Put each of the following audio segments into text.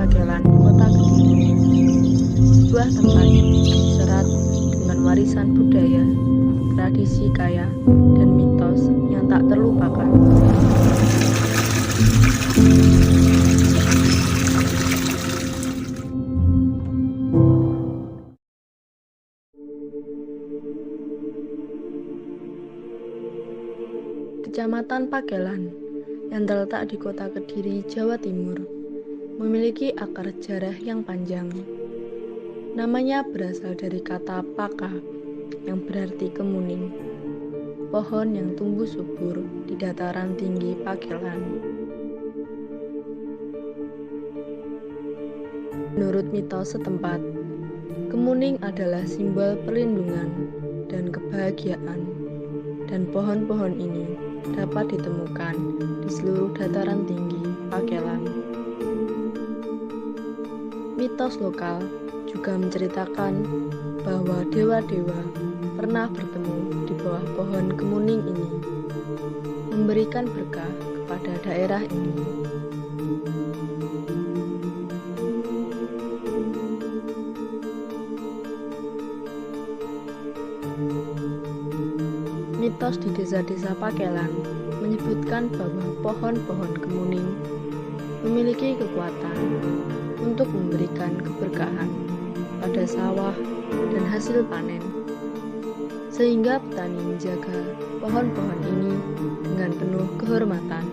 Pakelan, Kota Kediri. Sebuah tempat serat dengan warisan budaya, tradisi kaya, dan mitos yang tak terlupakan. Kecamatan Pakelan yang terletak di Kota Kediri, Jawa Timur, memiliki akar sejarah yang panjang. Namanya berasal dari kata paka yang berarti kemuning, pohon yang tumbuh subur di dataran tinggi Pakelan. Menurut mitos setempat, kemuning adalah simbol perlindungan dan kebahagiaan, dan pohon-pohon ini dapat ditemukan di seluruh dataran tinggi Pakelan. Mitos lokal juga menceritakan bahwa dewa-dewa pernah bertemu di bawah pohon kemuning ini, memberikan berkah kepada daerah ini. Mitos di desa-desa Pakelan menyebutkan bahwa pohon-pohon kemuning memiliki kekuatan untuk memberikan keberkahan pada sawah dan hasil panen, sehingga petani menjaga pohon-pohon ini dengan penuh kehormatan.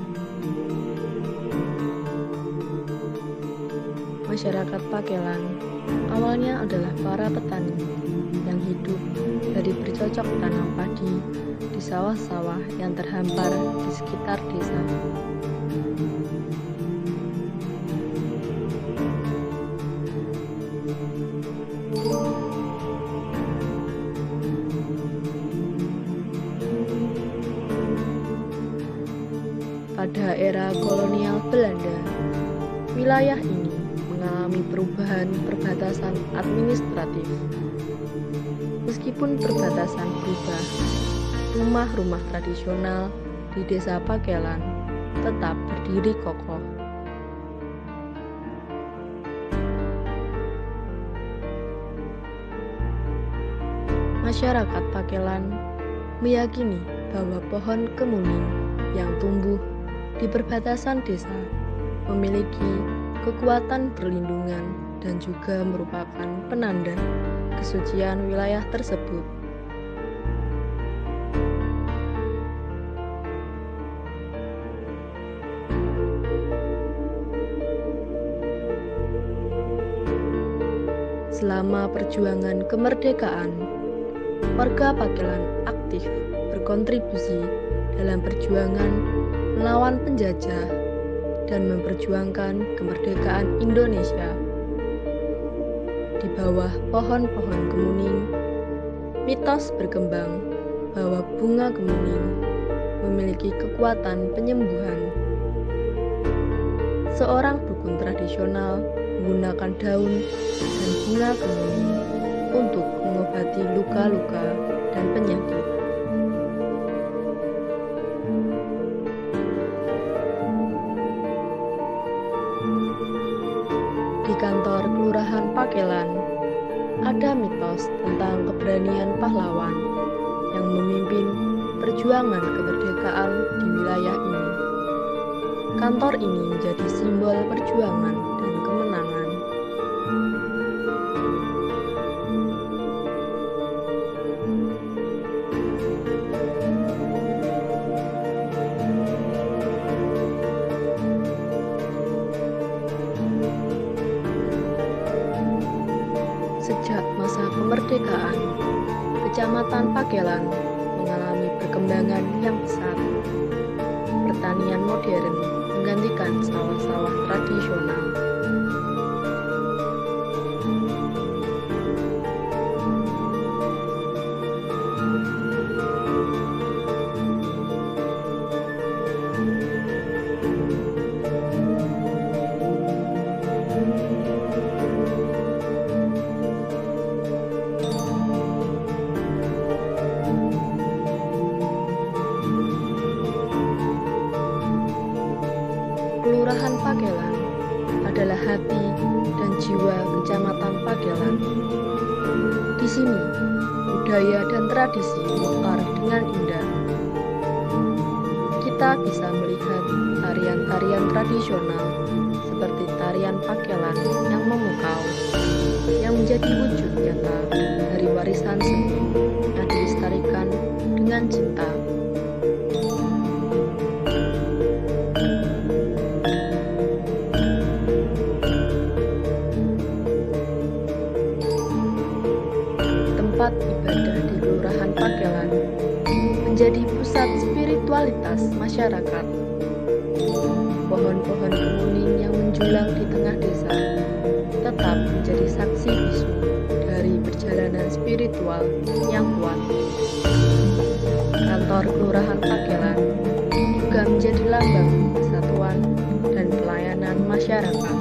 Masyarakat Pakelan awalnya adalah para petani yang hidup dari bercocok tanam padi di sawah-sawah yang terhampar di sekitar desa. Pada era kolonial Belanda, wilayah ini mengalami perubahan perbatasan administratif. Meskipun perbatasan berubah, rumah-rumah tradisional di desa Pakelan tetap berdiri kokoh. Masyarakat Pakelan meyakini bahwa pohon kemuning yang tumbuh di perbatasan desa memiliki kekuatan perlindungan dan juga merupakan penanda kesucian wilayah tersebut. Selama perjuangan kemerdekaan, warga Pakelan aktif berkontribusi dalam perjuangan melawan penjajah dan memperjuangkan kemerdekaan Indonesia. Di bawah pohon-pohon kemuning, mitos berkembang bahwa bunga kemuning memiliki kekuatan penyembuhan. Seorang dukun tradisional menggunakan daun dan bunga kemuning untuk mengobati luka-luka dan penyakit. Di kantor Kelurahan Pakelan, ada mitos tentang keberanian pahlawan yang memimpin perjuangan kemerdekaan di wilayah ini. Kantor ini menjadi simbol perjuangan dan kemenangan. Sejak masa kemerdekaan, Kecamatan Pakelan mengalami perkembangan yang pesat. Pertanian modern menggantikan sawah-sawah tradisional. Kelurahan Pakelan pada hati dan jiwa Kecamatan Pakelan. Di sini, budaya dan tradisi mekar dengan indah. Kita bisa melihat tarian-tarian tradisional seperti tarian Pakelan yang memukau, yang menjadi wujud nyata dari warisan seni yang dilestarikan dengan cinta. Tempat ibadah di Kelurahan Pakelan menjadi pusat spiritualitas masyarakat. Pohon-pohon kemuning yang menjulang di tengah desa tetap menjadi saksi bisu dari perjalanan spiritual yang kuat. Kantor Kelurahan Pakelan juga menjadi lambang persatuan dan pelayanan masyarakat.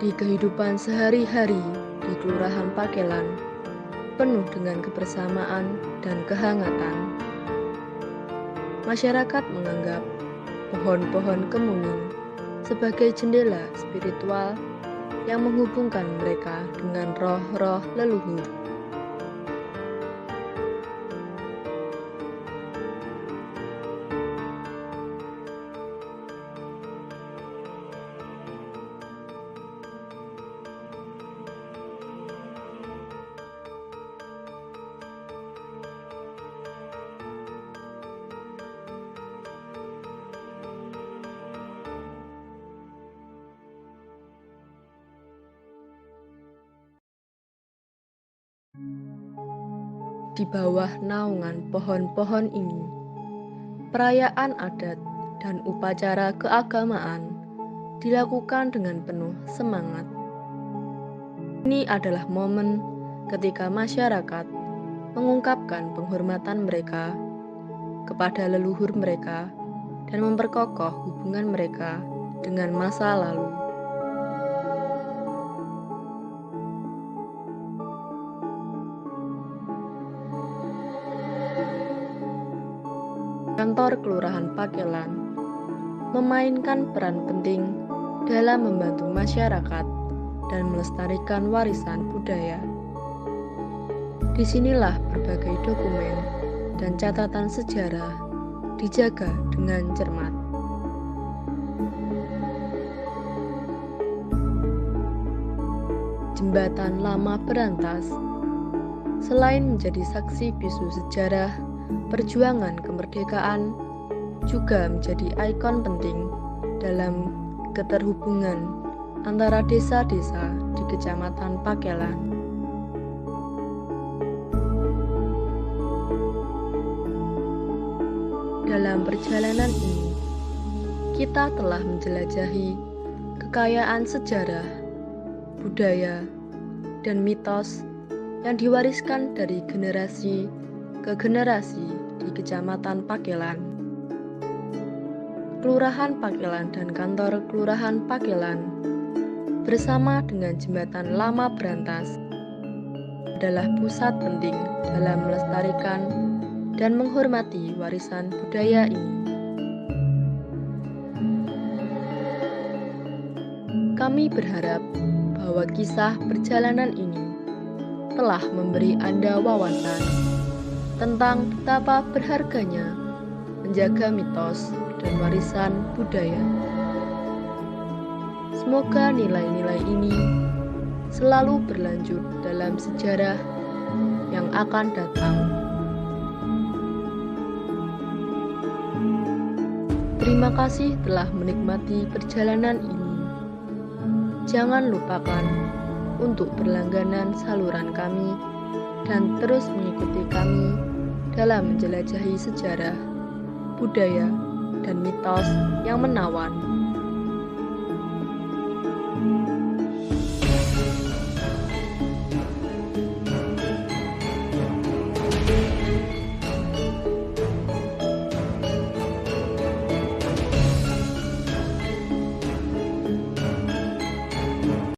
Di kehidupan sehari-hari di Kelurahan Pakelan, penuh dengan kebersamaan dan kehangatan. Masyarakat menganggap pohon-pohon kemuning sebagai jendela spiritual yang menghubungkan mereka dengan roh-roh leluhur. Di bawah naungan pohon-pohon ini, perayaan adat dan upacara keagamaan dilakukan dengan penuh semangat. Ini adalah momen ketika masyarakat mengungkapkan penghormatan mereka kepada leluhur mereka dan memperkokoh hubungan mereka dengan masa lalu. Kantor Kelurahan Pakelan memainkan peran penting dalam membantu masyarakat dan melestarikan warisan budaya. Disinilah berbagai dokumen dan catatan sejarah dijaga dengan cermat. Jembatan Lama Berantas selain menjadi saksi bisu sejarah perjuangan kemerdekaan, juga menjadi ikon penting dalam keterhubungan antara desa-desa di Kecamatan Pakelan. Dalam perjalanan ini, kita telah menjelajahi kekayaan sejarah, budaya, dan mitos yang diwariskan dari generasi ke generasi di Kecamatan Pakelan. Kelurahan Pakelan dan Kantor Kelurahan Pakelan bersama dengan Jembatan Lama Berantas adalah pusat penting dalam melestarikan dan menghormati warisan budaya ini. Kami berharap bahwa kisah perjalanan ini telah memberi Anda wawasan tentang betapa berharganya menjaga mitos dan warisan budaya. Semoga nilai-nilai ini selalu berlanjut dalam sejarah yang akan datang. Terima kasih telah menikmati perjalanan ini. Jangan lupakan untuk berlangganan saluran kami dan terus mengikuti kami dalam menjelajahi sejarah, budaya, dan mitos yang menawan